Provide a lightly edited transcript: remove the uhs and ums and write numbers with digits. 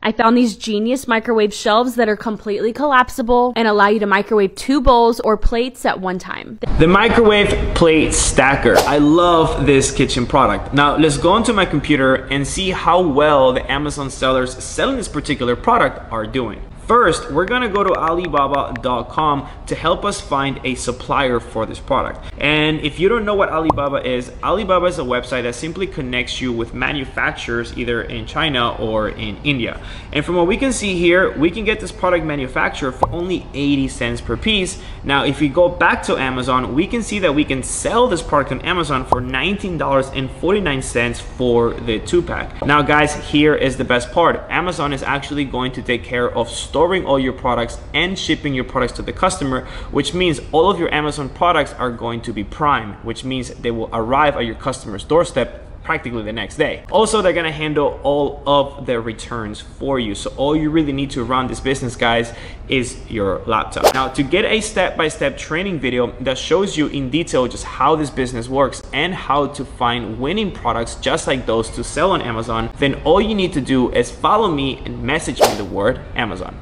I found these genius microwave shelves that are completely collapsible and allow you to microwave 2 bowls or plates at one time. The microwave plate stacker. I love this kitchen product. Now let's go onto my computer and see how well the Amazon sellers selling this particular product are doing. First, we're gonna go to Alibaba.com to help us find a supplier for this product. And if you don't know what Alibaba is a website that simply connects you with manufacturers either in China or in India. And from what we can see here, we can get this product manufactured for only 80 cents per piece. Now, if we go back to Amazon, we can see that we can sell this product on Amazon for $19.49 for the 2-pack. Now guys, here is the best part. Amazon is actually going to take care of storing all your products and shipping your products to the customer, which means all of your Amazon products are going to be Prime, which means they will arrive at your customer's doorstep practically the next day. Also, they're gonna handle all of the returns for you. So all you really need to run this business, guys, is your laptop. Now, to get a step-by-step training video that shows you in detail just how this business works and how to find winning products just like those to sell on Amazon, then all you need to do is follow me and message me the word Amazon.